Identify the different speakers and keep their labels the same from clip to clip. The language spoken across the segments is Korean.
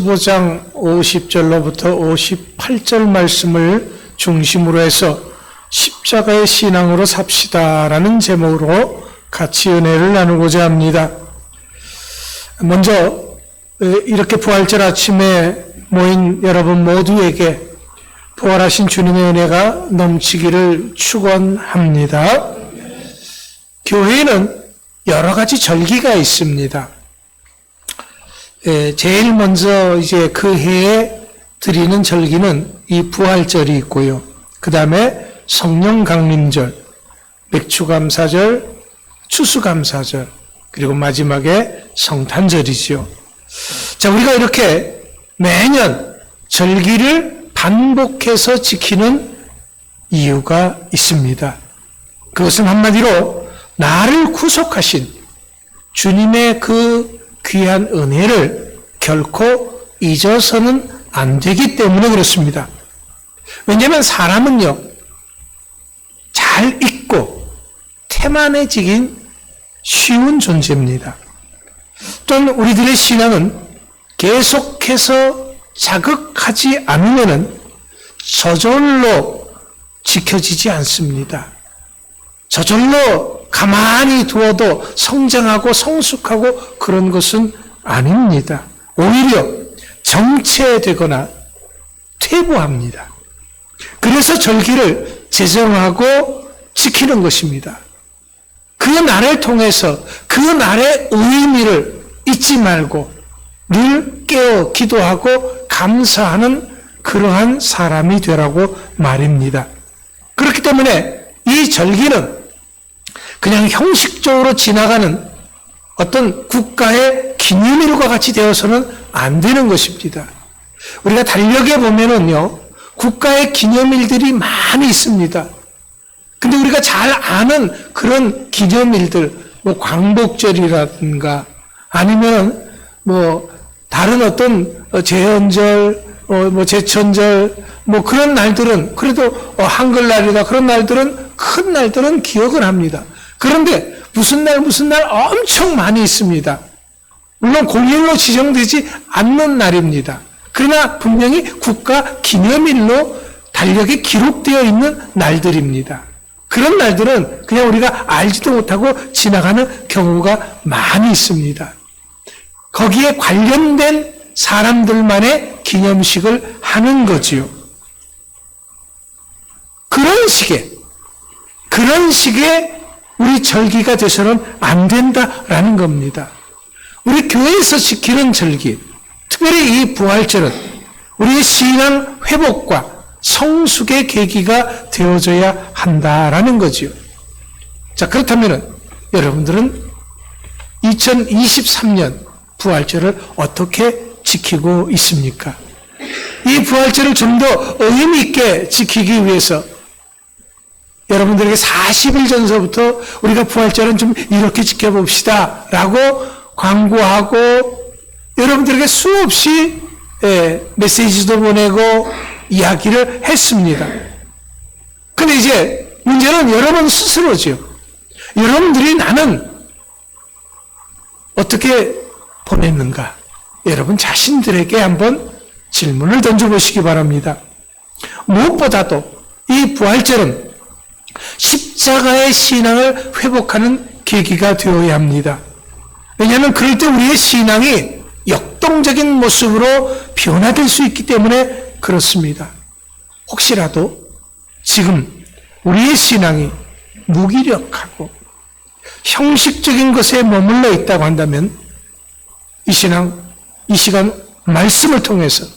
Speaker 1: 15장 50절로부터 58절 말씀을 중심으로 해서 십자가의 신앙으로 삽시다라는 제목으로 같이 은혜를 나누고자 합니다. 먼저 이렇게 부활절 아침에 모인 여러분 모두에게 부활하신 주님의 은혜가 넘치기를 축원합니다. 교회에는 여러 가지 절기가 있습니다. 제일 먼저 이제 그 해에 드리는 절기는 이 부활절이 있고요. 그 다음에 성령 강림절, 맥주감사절, 추수감사절, 그리고 마지막에 성탄절이지요. 자, 우리가 이렇게 매년 절기를 반복해서 지키는 이유가 있습니다. 그것은 한마디로 나를 구속하신 주님의 그 귀한 은혜를 결코 잊어서는 안 되기 때문에 그렇습니다. 왜냐하면 사람은요, 잘 잊고 태만해지긴 쉬운 존재입니다. 또한 우리들의 신앙은 계속해서 자극하지 않으면 저절로 지켜지지 않습니다. 저절로 가만히 두어도 성장하고 성숙하고 그런 것은 아닙니다. 오히려 정체되거나 퇴보합니다. 그래서 절기를 제정하고 지키는 것입니다. 그 날을 통해서 그 날의 의미를 잊지 말고 늘 깨어 기도하고 감사하는 그러한 사람이 되라고 말입니다. 그렇기 때문에 이 절기는 그냥 형식적으로 지나가는 어떤 국가의 기념일과 같이 되어서는 안 되는 것입니다. 우리가 달력에 보면은요, 국가의 기념일들이 많이 있습니다. 근데 우리가 잘 아는 그런 기념일들, 뭐 광복절이라든가 아니면 뭐 다른 어떤 제헌절, 뭐 제천절, 뭐 그런 날들은 그래도 한글날이다 그런 날들은 큰 날들은 기억을 합니다. 그런데 무슨 날 엄청 많이 있습니다. 물론 공휴일로 지정되지 않는 날입니다. 그러나 분명히 국가 기념일로 달력에 기록되어 있는 날들입니다. 그런 날들은 그냥 우리가 알지도 못하고 지나가는 경우가 많이 있습니다. 거기에 관련된 사람들만의 기념식을 하는 거지요. 그런 식의 우리 절기가 돼서는 안 된다라는 겁니다. 우리 교회에서 지키는 절기, 특별히 이 부활절은 우리의 신앙 회복과 성숙의 계기가 되어져야 한다라는 거지요. 자, 그렇다면 여러분들은 2023년 부활절을 어떻게 지키고 있습니까? 이 부활절을 좀 더 의미 있게 지키기 위해서 여러분들에게 40일 전서부터 우리가 부활절은 좀 이렇게 지켜봅시다 라고 광고하고 여러분들에게 수없이 메시지도 보내고 이야기를 했습니다. 근데 이제 문제는 여러분 스스로죠. 여러분들이 나는 어떻게 보냈는가? 여러분 자신들에게 한번 질문을 던져보시기 바랍니다. 무엇보다도 이 부활절은 십자가의 신앙을 회복하는 계기가 되어야 합니다. 왜냐하면 그럴 때 우리의 신앙이 역동적인 모습으로 변화될 수 있기 때문에 그렇습니다. 혹시라도 지금 우리의 신앙이 무기력하고 형식적인 것에 머물러 있다고 한다면 이 시간 말씀을 통해서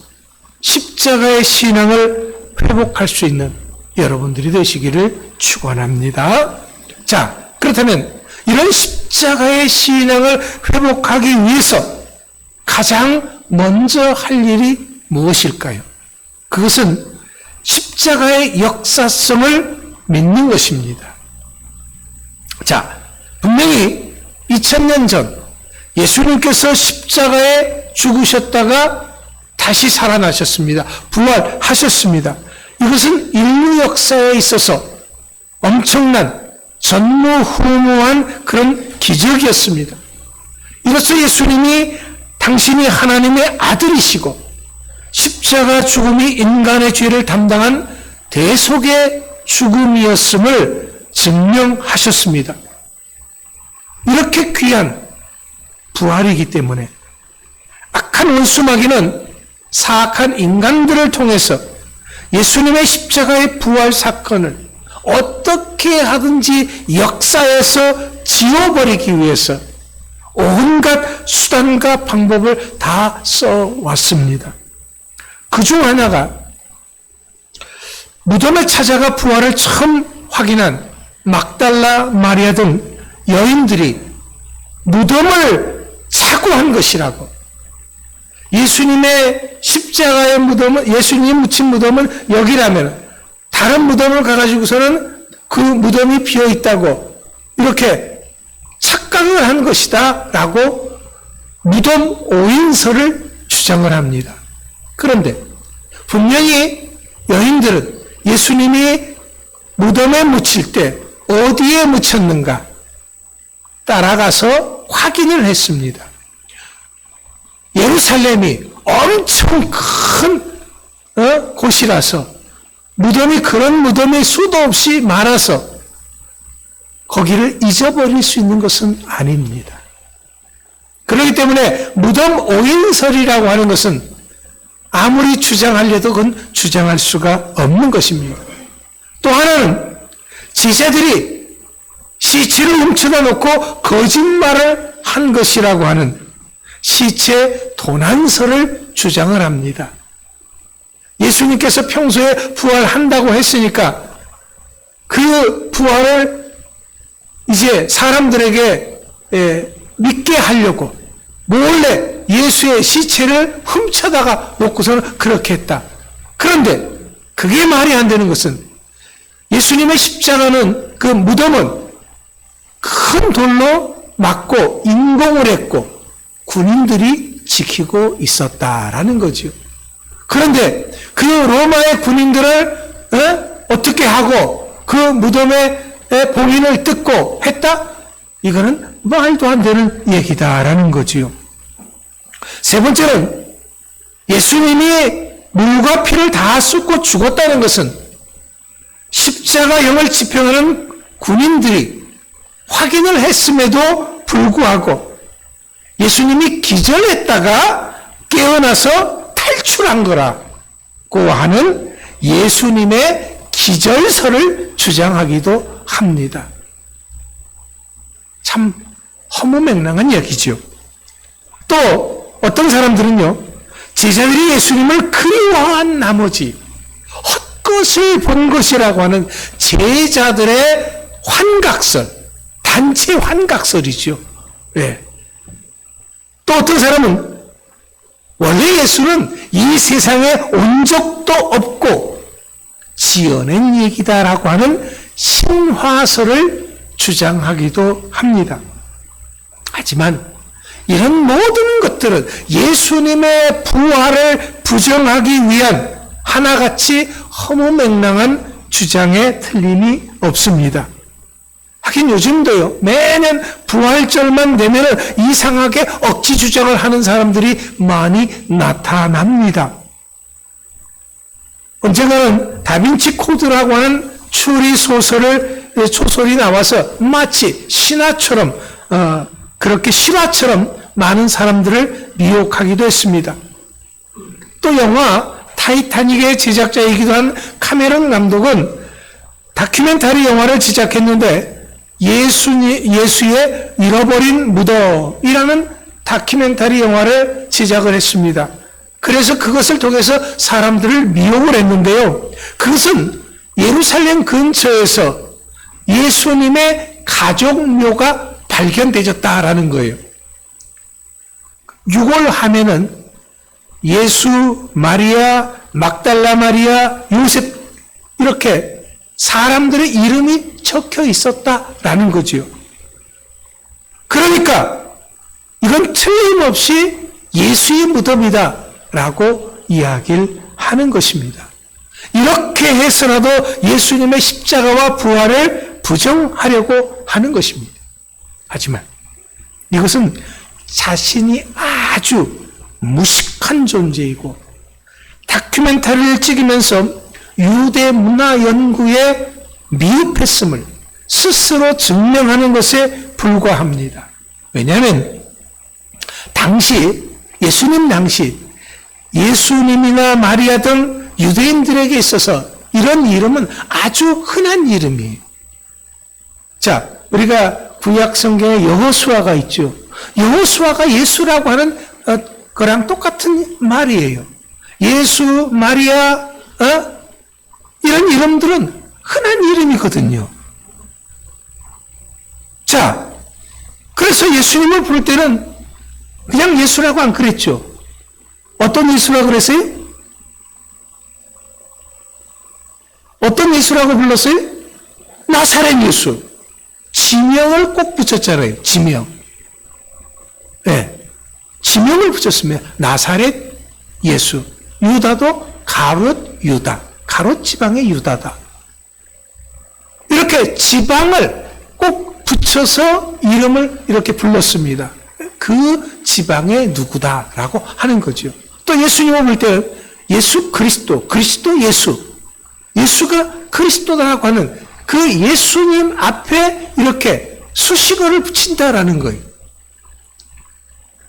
Speaker 1: 십자가의 신앙을 회복할 수 있는 여러분들이 되시기를 축원합니다. 자, 그렇다면 이런 십자가의 신앙을 회복하기 위해서 가장 먼저 할 일이 무엇일까요? 그것은 십자가의 역사성을 믿는 것입니다. 자, 분명히 2000년 전 예수님께서 십자가에 죽으셨다가 다시 살아나셨습니다. 부활하셨습니다. 이것은 인류 역사에 있어서 엄청난 전무후무한 그런 기적이었습니다. 이것을 예수님이 당신이 하나님의 아들이시고 십자가 죽음이 인간의 죄를 담당한 대속의 죽음이었음을 증명하셨습니다. 이렇게 귀한 부활이기 때문에 악한 원수 마귀는 사악한 인간들을 통해서 예수님의 십자가의 부활 사건을 어떻게 하든지 역사에서 지워버리기 위해서 온갖 수단과 방법을 다 써왔습니다. 그중 하나가 무덤에 찾아가 부활을 처음 확인한 막달라 마리아 등 여인들이 무덤을 착오한 것이라고. 예수님의 십자가의 무덤은, 예수님 묻힌 무덤은 여기라면 다른 무덤을 가가지고서는 그 무덤이 비어 있다고 이렇게 착각을 한 것이다 라고 무덤 오인설을 주장을 합니다. 그런데 분명히 여인들은 예수님이 무덤에 묻힐 때 어디에 묻혔는가 따라가서 확인을 했습니다. 예루살렘이 엄청 큰 곳이라서 무덤이 그런 무덤이 수도 없이 많아서 거기를 잊어버릴 수 있는 것은 아닙니다. 그렇기 때문에 무덤 오인설이라고 하는 것은 아무리 주장하려도 그건 주장할 수가 없는 것입니다. 또 하나는 제자들이 시체를 훔쳐다 놓고 거짓말을 한 것이라고 하는 시체 도난설을 주장을 합니다. 예수님께서 평소에 부활한다고 했으니까 그 부활을 이제 사람들에게 믿게 하려고 몰래 예수의 시체를 훔쳐다가 놓고서는 그렇게 했다. 그런데 그게 말이 안 되는 것은 예수님의 십자가는 그 무덤은 큰 돌로 막고 인공을 했고 군인들이 지키고 있었다라는 거죠. 그런데 그 로마의 군인들을 어떻게 하고 그 무덤의 봉인을 뜯고 했다? 이거는 말도 안 되는 얘기다라는 거지요. 세 번째는 예수님이 물과 피를 다 쏟고 죽었다는 것은 십자가형을 집행하는 군인들이 확인을 했음에도 불구하고 예수님이 기절했다가 깨어나서 탈출한 거라고 하는 예수님의 기절설을 주장하기도 합니다. 참 허무맹랑한 얘기죠. 또 어떤 사람들은요, 제자들이 예수님을 그리워한 나머지 헛것을 본 것이라고 하는 제자들의 환각설, 단체 환각설이죠. 예. 또 어떤 사람은 원래 예수는 이 세상에 온 적도 없고 지어낸 얘기다라고 하는 신화설을 주장하기도 합니다. 하지만 이런 모든 것들은 예수님의 부활을 부정하기 위한 하나같이 허무맹랑한 주장에 틀림이 없습니다. 하긴 요즘도요, 매년 부활절만 되면 이상하게 억지 주장을 하는 사람들이 많이 나타납니다. 언젠가는 다빈치 코드라고 하는 추리 소설이 나와서 마치 신화처럼, 그렇게 실화처럼 많은 사람들을 미혹하기도 했습니다. 또 영화 타이타닉의 제작자이기도 한 카메론 감독은 다큐멘터리 영화를 제작했는데 예수의 잃어버린 무덤이라는 다큐멘터리 영화를 제작을 했습니다. 그래서 그것을 통해서 사람들을 미혹을 했는데요. 그것은 예루살렘 근처에서 예수님의 가족묘가 발견되었다라는 거예요. 6월 하면은 예수, 마리아, 막달라 마리아, 요셉 이렇게 사람들의 이름이 적혀 있었다라는 거지요. 그러니까 이건 틀림없이 예수의 무덤이다라고 이야기를 하는 것입니다. 이렇게 해서라도 예수님의 십자가와 부활을 부정하려고 하는 것입니다. 하지만 이것은 자신이 아주 무식한 존재이고 다큐멘터리를 찍으면서 유대 문화 연구에 미흡했음을 스스로 증명하는 것에 불과합니다. 왜냐하면 예수님 당시 예수님이나 마리아 등 유대인들에게 있어서 이런 이름은 아주 흔한 이름이에요. 자, 우리가 구약 성경에 여호수아가 있죠. 여호수아가 예수라고 하는 거랑 똑같은 말이에요. 예수, 마리아, 이런 이름들은 흔한 이름이거든요. 자, 그래서 예수님을 부를 때는 그냥 예수라고 안 그랬죠. 어떤 예수라고 그랬어요? 어떤 예수라고 불렀어요? 나사렛 예수. 지명을 꼭 붙였잖아요. 지명. 네. 지명을 붙였으면 나사렛 예수. 유다도 가롯 유다. 가롯 지방의 유다다. 이렇게 지방을 꼭 붙여서 이름을 이렇게 불렀습니다. 그 지방의 누구다라고 하는 거죠. 또 예수님을 볼 때 예수 그리스도, 그리스도 예수. 예수가 그리스도다라고 하는 그 예수님 앞에 이렇게 수식어를 붙인다라는 거예요.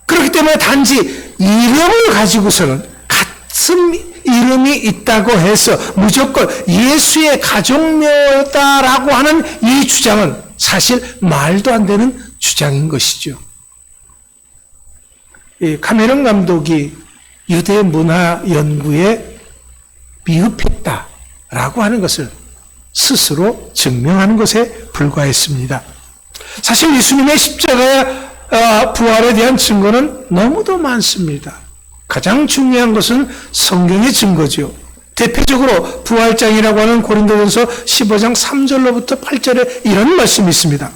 Speaker 1: 그렇기 때문에 단지 이름을 가지고서는 같은 이름이 있다고 해서 무조건 예수의 가족묘다라고 하는 이 주장은 사실 말도 안 되는 주장인 것이죠. 카메론 감독이 유대 문화 연구에 미흡했다라고 하는 것을 스스로 증명하는 것에 불과했습니다. 사실 예수님의 십자가의 부활에 대한 증거는 너무도 많습니다. 가장 중요한 것은 성경의 증거죠. 대표적으로 부활장이라고 하는 고린도전서 15장 3절로부터 8절에 이런 말씀이 있습니다.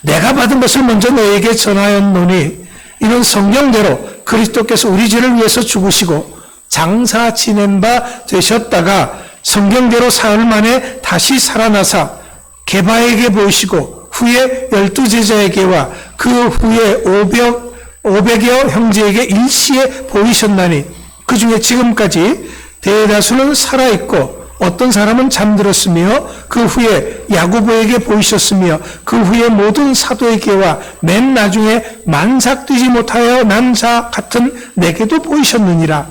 Speaker 1: 내가 받은 것을 먼저 너에게 전하였노니 이는 성경대로 그리스도께서 우리 죄를 위해서 죽으시고 장사 지낸 바 되셨다가 성경대로 사흘 만에 다시 살아나사 게바에게 보이시고 후에 12제자에게와 그 후에 500여 형제에게 일시에 보이셨나니 그 중에 지금까지 대다수는 살아있고 어떤 사람은 잠들었으며 그 후에 야고보에게 보이셨으며 그 후에 모든 사도에게와 맨 나중에 만삭되지 못하여 난 자 같은 내게도 보이셨느니라.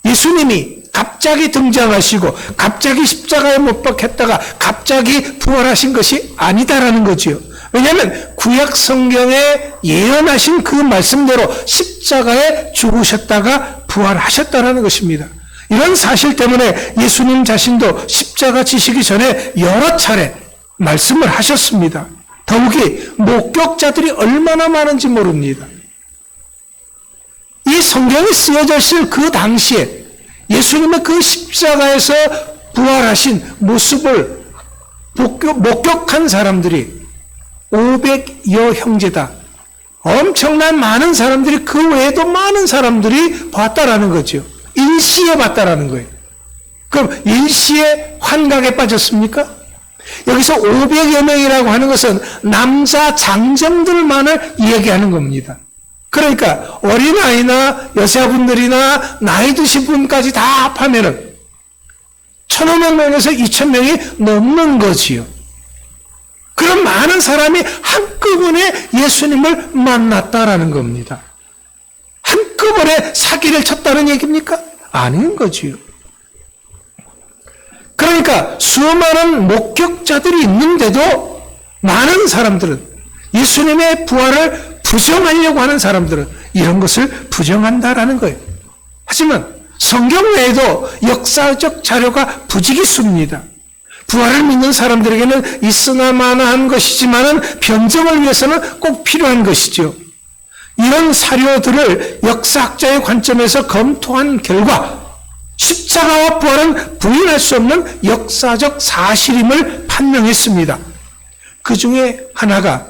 Speaker 1: 예수님이 갑자기 등장하시고 갑자기 십자가에 못 박혔다가 갑자기 부활하신 것이 아니다라는 거지요. 왜냐하면 구약 성경에 예언하신 그 말씀대로 십자가에 죽으셨다가 부활하셨다라는 것입니다. 이런 사실 때문에 예수님 자신도 십자가 지시기 전에 여러 차례 말씀을 하셨습니다. 더욱이 목격자들이 얼마나 많은지 모릅니다. 이 성경이 쓰여져 있을 그 당시에 예수님의 그 십자가에서 부활하신 모습을 목격한 사람들이 500여 형제다. 엄청난 많은 사람들이 그 외에도 많은 사람들이 봤다라는 거죠. 일시에 봤다라는 거예요. 그럼 일시에 환각에 빠졌습니까? 여기서 500여 명이라고 하는 것은 남자 장정들만을 얘기하는 겁니다. 그러니까 어린아이나 여자분들이나 나이 드신 분까지 다 합하면은 1,500명에서 2,000명이 넘는 거지요. 그런 많은 사람이 한꺼번에 예수님을 만났다라는 겁니다. 한꺼번에 사기를 쳤다는 얘기입니까? 아닌 거지요. 그러니까 수많은 목격자들이 있는데도 많은 사람들은 예수님의 부활을 부정하려고 하는 사람들은 이런 것을 부정한다라는 거예요. 하지만 성경 외에도 역사적 자료가 부지기수입니다. 부활을 믿는 사람들에게는 있으나 마나한 것이지만은 변증을 위해서는 꼭 필요한 것이죠. 이런 사료들을 역사학자의 관점에서 검토한 결과 십자가와 부활은 부인할 수 없는 역사적 사실임을 판명했습니다. 그 중에 하나가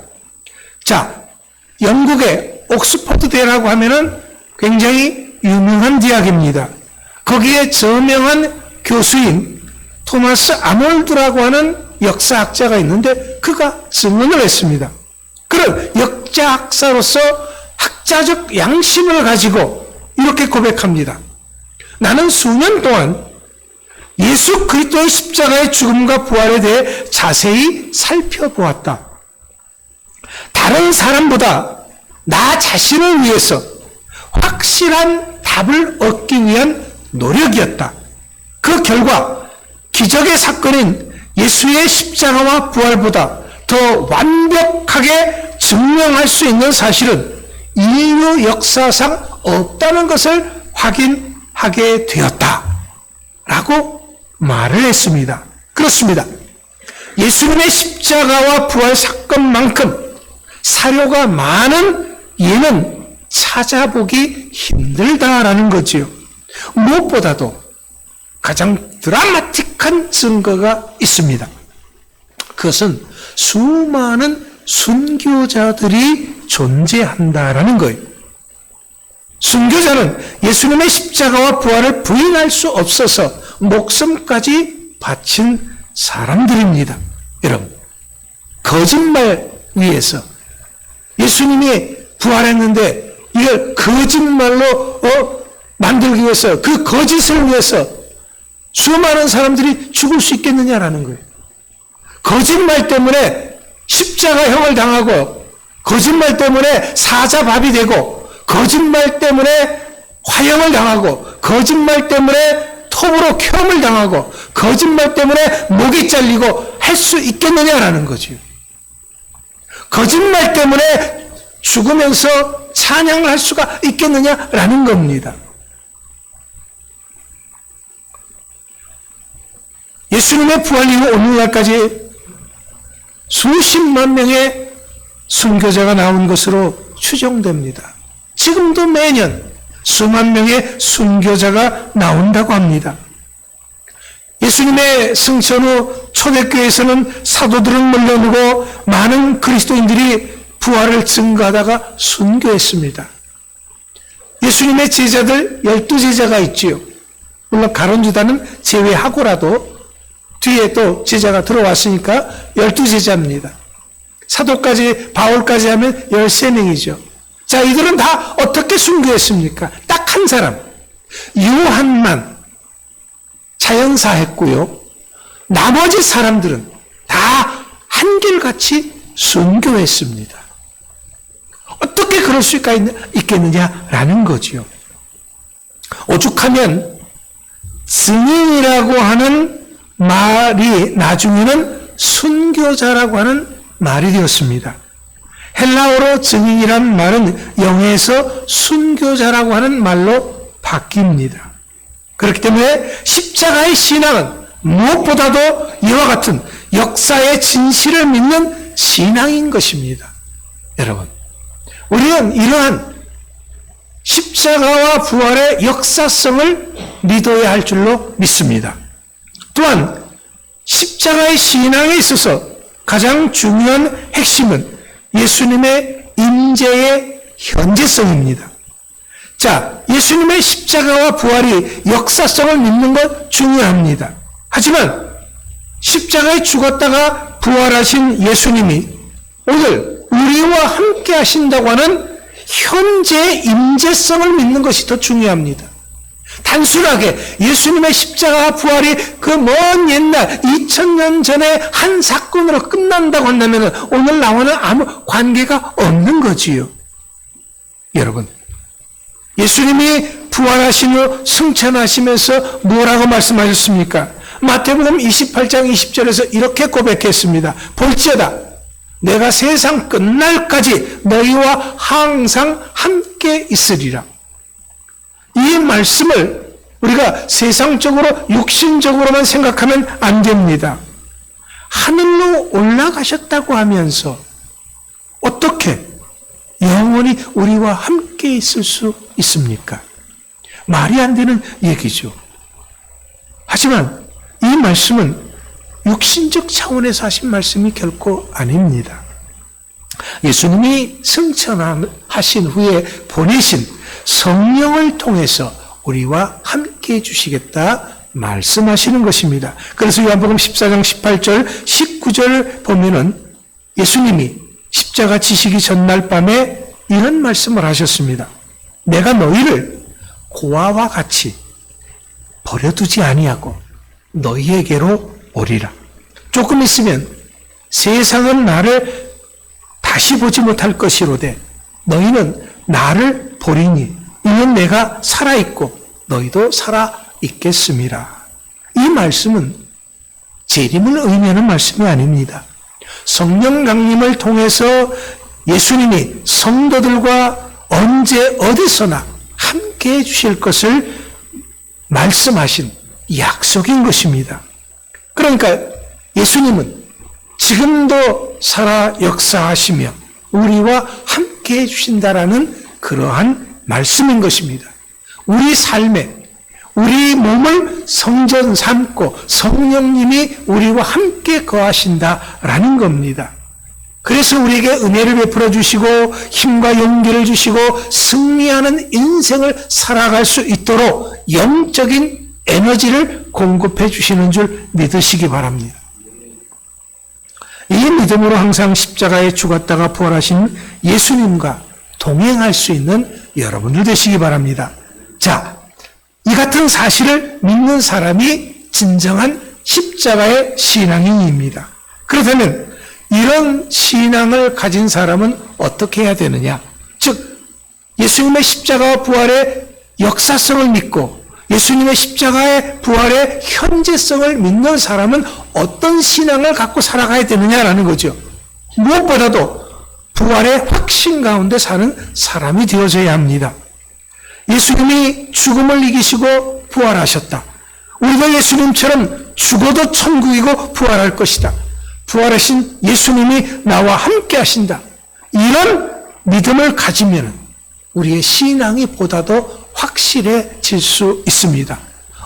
Speaker 1: 영국의 옥스퍼드 대라고 하면은 굉장히 유명한 대학입니다. 거기에 저명한 교수인 토마스 아몰드라고 하는 역사학자가 있는데 그가 증언을 했습니다. 그런 역사학자로서 학자적 양심을 가지고 이렇게 고백합니다. 나는 수년 동안 예수 그리스도의 십자가의 죽음과 부활에 대해 자세히 살펴보았다. 다른 사람보다 나 자신을 위해서 확실한 답을 얻기 위한 노력이었다. 그 결과 기적의 사건인 예수의 십자가와 부활보다 더 완벽하게 증명할 수 있는 사실은 인류 역사상 없다는 것을 확인하게 되었다. 라고 말을 했습니다. 그렇습니다. 예수님의 십자가와 부활 사건만큼 사료가 많은 예는 찾아보기 힘들다라는 거지요. 무엇보다도 가장 드라마틱한 증거가 있습니다. 그것은 수많은 순교자들이 존재한다라는 거예요. 순교자는 예수님의 십자가와 부활을 부인할 수 없어서 목숨까지 바친 사람들입니다. 여러분, 거짓말 위에서 예수님이 부활했는데 이걸 거짓말로 만들기 위해서, 그 거짓을 위해서 수많은 사람들이 죽을 수 있겠느냐라는 거예요. 거짓말 때문에 십자가형을 당하고, 거짓말 때문에 사자밥이 되고, 거짓말 때문에 화형을 당하고, 거짓말 때문에 톱으로 켬을 당하고, 거짓말 때문에 목이 잘리고 할 수 있겠느냐라는 거죠. 거짓말 때문에 죽으면서 찬양을 할 수가 있겠느냐라는 겁니다. 예수님의 부활 이후 오늘날까지 수십만 명의 순교자가 나온 것으로 추정됩니다. 지금도 매년 수만 명의 순교자가 나온다고 합니다. 예수님의 승천 후 초대교회에서는 사도들을 물러누고 많은 그리스도인들이 부활을 증거하다가 순교했습니다. 예수님의 제자들 12제자가 있지요. 물론 가룟유다는 제외하고라도 뒤에 또 제자가 들어왔으니까 12제자입니다. 사도까지, 바울까지 하면 13명이죠. 자, 이들은 다 어떻게 순교했습니까? 딱 한 사람, 요한만 자연사했고요. 나머지 사람들은 다 한결같이 순교했습니다. 어떻게 그럴 수가 있겠느냐라는 거지요. 오죽하면 증인이라고 하는 말이 나중에는 순교자라고 하는 말이 되었습니다. 헬라어로 증인이란 말은 영어에서 순교자라고 하는 말로 바뀝니다. 그렇기 때문에 십자가의 신앙은 무엇보다도 이와 같은 역사의 진실을 믿는 신앙인 것입니다. 여러분, 우리는 이러한 십자가와 부활의 역사성을 믿어야 할 줄로 믿습니다. 또한 십자가의 신앙에 있어서 가장 중요한 핵심은 예수님의 임재의 현재성입니다. 자, 예수님의 십자가와 부활이 역사성을 믿는 것 중요합니다. 하지만 십자가에 죽었다가 부활하신 예수님이 오늘 우리와 함께 하신다고 하는 현재의 임재성을 믿는 것이 더 중요합니다. 단순하게 예수님의 십자가와 부활이 그 먼 옛날 2000년 전에 한 사건으로 끝난다고 한다면 오늘 나와는 아무 관계가 없는 거지요. 여러분, 예수님이 부활하신 후 승천하시면서 뭐라고 말씀하셨습니까? 마태복음 28장 20절에서 이렇게 고백했습니다. 볼지어다 내가 세상 끝날까지 너희와 항상 함께 있으리라. 이 말씀을 우리가 세상적으로 육신적으로만 생각하면 안 됩니다. 하늘로 올라가셨다고 하면서 어떻게 영원히 우리와 함께 있을 수 있습니까? 말이 안 되는 얘기죠. 하지만 이 말씀은 육신적 차원에서 하신 말씀이 결코 아닙니다. 예수님이 승천하신 후에 보내신 성령을 통해서 우리와 함께 해주시겠다 말씀하시는 것입니다. 그래서 요한복음 14장 18절 19절 보면은 예수님이 십자가 지시기 전날 밤에 이런 말씀을 하셨습니다. 내가 너희를 고아와 같이 버려두지 아니하고 너희에게로 오리라. 조금 있으면 세상은 나를 다시 보지 못할 것이로되 너희는 나를 보리니 이는 내가 살아있고 너희도 살아있겠음이라. 이 말씀은 재림을 의미하는 말씀이 아닙니다. 성령 강림을 통해서 예수님이 성도들과 언제 어디서나 함께 해주실 것을 말씀하신 약속인 것입니다. 그러니까 예수님은 지금도 살아 역사하시며 우리와 함께 해주신다라는 그러한 말씀인 것입니다. 우리 삶에 우리 몸을 성전 삼고 성령님이 우리와 함께 거하신다라는 겁니다. 그래서 우리에게 은혜를 베풀어 주시고 힘과 용기를 주시고 승리하는 인생을 살아갈 수 있도록 영적인 에너지를 공급해 주시는 줄 믿으시기 바랍니다. 이 믿음으로 항상 십자가에 죽었다가 부활하신 예수님과 동행할 수 있는 여러분들 되시기 바랍니다. 자, 이 같은 사실을 믿는 사람이 진정한 십자가의 신앙인입니다. 그렇다면 이런 신앙을 가진 사람은 어떻게 해야 되느냐? 즉 예수님의 십자가와 부활의 역사성을 믿고 예수님의 십자가의 부활의 현재성을 믿는 사람은 어떤 신앙을 갖고 살아가야 되느냐라는 거죠. 무엇보다도 부활의 확신 가운데 사는 사람이 되어져야 합니다. 예수님이 죽음을 이기시고 부활하셨다. 우리도 예수님처럼 죽어도 천국이고 부활할 것이다. 부활하신 예수님이 나와 함께 하신다. 이런 믿음을 가지면 우리의 신앙이 보다도 확실해질 수 있습니다.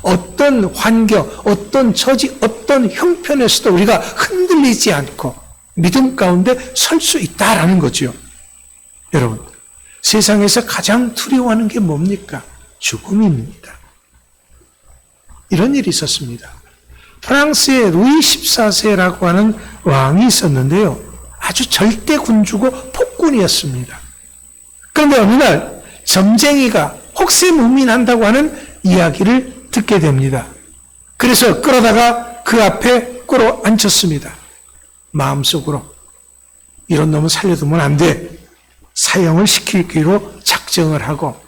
Speaker 1: 어떤 환경, 어떤 처지, 어떤 형편에서도 우리가 흔들리지 않고 믿음 가운데 설 수 있다라는 거죠. 여러분, 세상에서 가장 두려워하는 게 뭡니까? 죽음입니다. 이런 일이 있었습니다. 프랑스의 루이 14세라고 하는 왕이 있었는데요. 아주 절대 군주고 폭군이었습니다. 그런데 어느 날 점쟁이가 혹세무민한다고 하는 이야기를 듣게 됩니다. 그래서 끌어다가 그 앞에 끌어 앉혔습니다. 마음속으로 이런 놈은 살려두면 안 돼. 사형을 시키기로 작정을 하고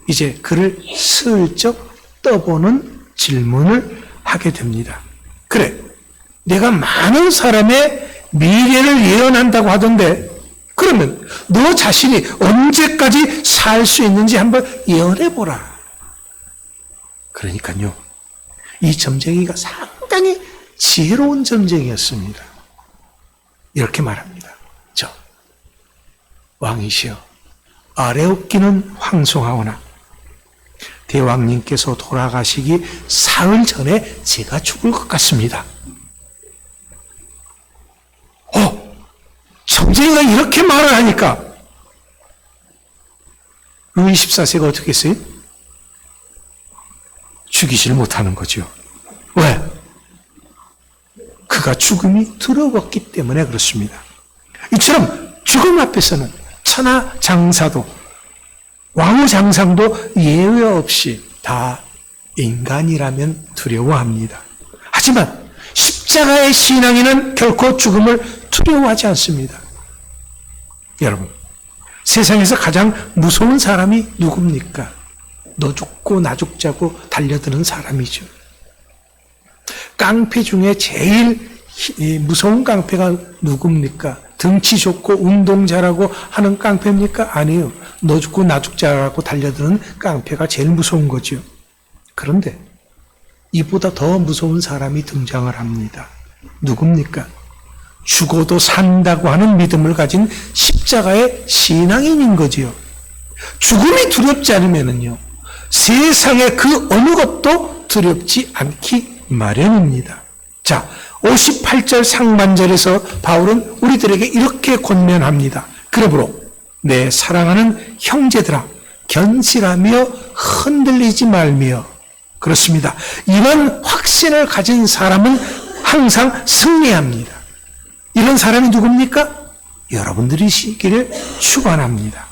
Speaker 1: 이제 그를 슬쩍 떠보는 질문을 하게 됩니다. 그래, 내가 많은 사람의 미래를 예언한다고 하던데 그러면 너 자신이 언제까지 살 수 있는지 한번 예언해보라. 그러니까요, 이 점쟁이가 상당히 지혜로운 점쟁이였습니다. 이렇게 말합니다. 저 왕이시여, 아래옵기는 황송하오나 대왕님께서 돌아가시기 사흘 전에 제가 죽을 것 같습니다. 점쟁이가 이렇게 말을 하니까 루이 14세가 어떻게 했어요? 죽이질 못하는 거죠. 왜? 그가 죽음이 두려웠기 때문에 그렇습니다. 이처럼 죽음 앞에서는 천하장사도 왕후장상도 예외 없이 다 인간이라면 두려워합니다. 하지만 십자가의 신앙인은 결코 죽음을 두려워하지 않습니다. 여러분, 세상에서 가장 무서운 사람이 누굽니까? 너 죽고 나 죽자고 달려드는 사람이죠. 깡패 중에 제일 무서운 깡패가 누굽니까? 덩치 좋고 운동 잘하고 하는 깡패입니까? 아니에요. 너 죽고 나 죽자라고 달려드는 깡패가 제일 무서운 거죠. 그런데 이보다 더 무서운 사람이 등장을 합니다. 누굽니까? 죽어도 산다고 하는 믿음을 가진 십자가의 신앙인인 거지요. 죽음이 두렵지 않으면요, 세상의 그 어느 것도 두렵지 않기 마련입니다. 자, 58절 상반절에서 바울은 우리들에게 이렇게 권면합니다. 그러므로 내 사랑하는 형제들아, 견실하며 흔들리지 말며. 그렇습니다. 이런 확신을 가진 사람은 항상 승리합니다. 이런 사람이 누굽니까? 여러분들이시기를 축원합니다.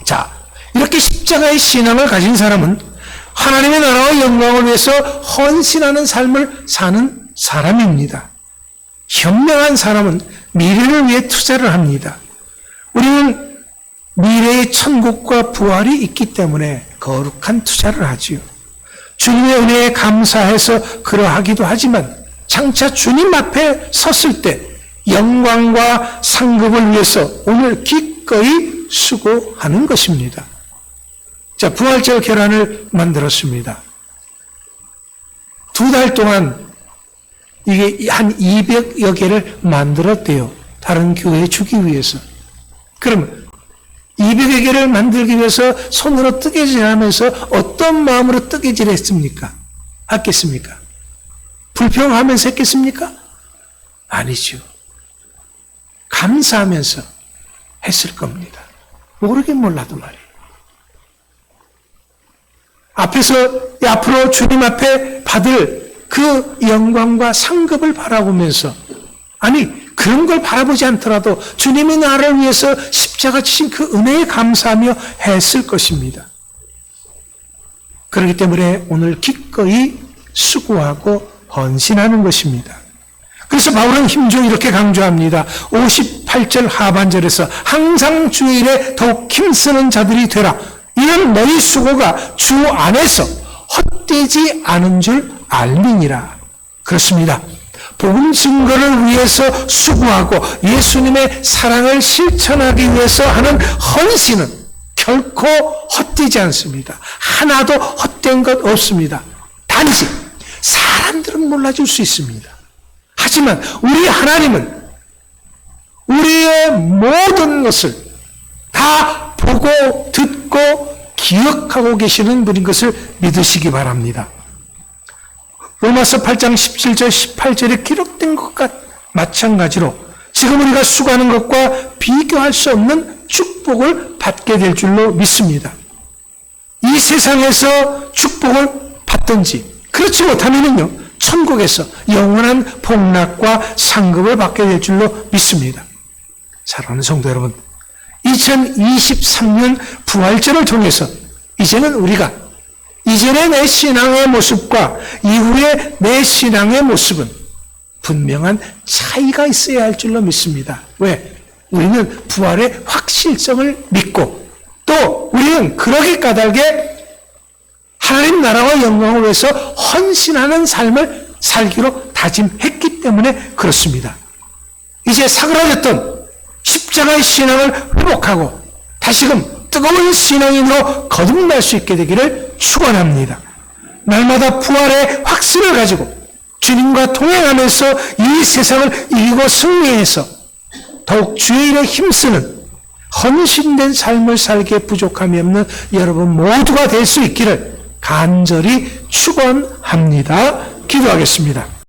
Speaker 1: 자, 이렇게 십자가의 신앙을 가진 사람은 하나님의 나라와 영광을 위해서 헌신하는 삶을 사는 사람입니다. 현명한 사람은 미래를 위해 투자를 합니다. 우리는 미래의 천국과 부활이 있기 때문에 거룩한 투자를 하지요. 주님의 은혜에 감사해서 그러하기도 하지만 장차 주님 앞에 섰을 때 영광과 상급을 위해서 오늘 기꺼이 수고하는 것입니다. 자, 부활절 계란을 만들었습니다. 2달 동안 이게 한 200여 개를 만들었대요. 다른 교회에 주기 위해서. 그럼 200여 개를 만들기 위해서 손으로 뜨개질하면서 어떤 마음으로 뜨개질 했습니까? 했겠습니까? 불평하면서 했겠습니까? 아니죠. 감사하면서 했을 겁니다. 모르긴 몰라도 말이에요. 앞으로 주님 앞에 받을 그 영광과 상급을 바라보면서, 아니 그런 걸 바라보지 않더라도 주님의 나라를 위해서 십자가 지신 그 은혜에 감사하며 했을 것입니다. 그렇기 때문에 오늘 기꺼이 수고하고 헌신하는 것입니다. 그래서 바울은 힘줘 이렇게 강조합니다. 58절 하반절에서 항상 주일에 더욱 힘쓰는 자들이 되라. 이는 너희 수고가 주 안에서 헛되지 않은 줄 알미니라. 그렇습니다. 복음 증거를 위해서 수고하고 예수님의 사랑을 실천하기 위해서 하는 헌신은 결코 헛되지 않습니다. 하나도 헛된 것 없습니다. 단지 사람들은 몰라줄 수 있습니다. 하지만 우리 하나님은 우리의 모든 것을 다 보고 듣고 기억하고 계시는 분인 것을 믿으시기 바랍니다. 로마서 8장 17절 18절에 기록된 것과 마찬가지로 지금 우리가 수고하는 것과 비교할 수 없는 축복을 받게 될 줄로 믿습니다. 이 세상에서 축복을 받든지 그렇지 못하면요 천국에서 영원한 복락과 상급을 받게 될 줄로 믿습니다. 사랑하는 성도 여러분, 2023년 부활절을 통해서 이제는 우리가 이전의 내 신앙의 모습과 이후의 내 신앙의 모습은 분명한 차이가 있어야 할 줄로 믿습니다. 왜? 우리는 부활의 확실성을 믿고 또 우리는 그러기 까닭에 하나님 나라와 영광을 위해서 헌신하는 삶을 살기로 다짐했기 때문에 그렇습니다. 이제 사그라졌던 십자가의 신앙을 회복하고 다시금 뜨거운 신앙인으로 거듭날 수 있게 되기를 축원합니다. 날마다 부활의 확신을 가지고 주님과 동행하면서 이 세상을 이기고 승리해서 더욱 주의 일에 힘쓰는 헌신된 삶을 살기에 부족함이 없는 여러분 모두가 될 수 있기를 간절히 축원합니다. 기도하겠습니다.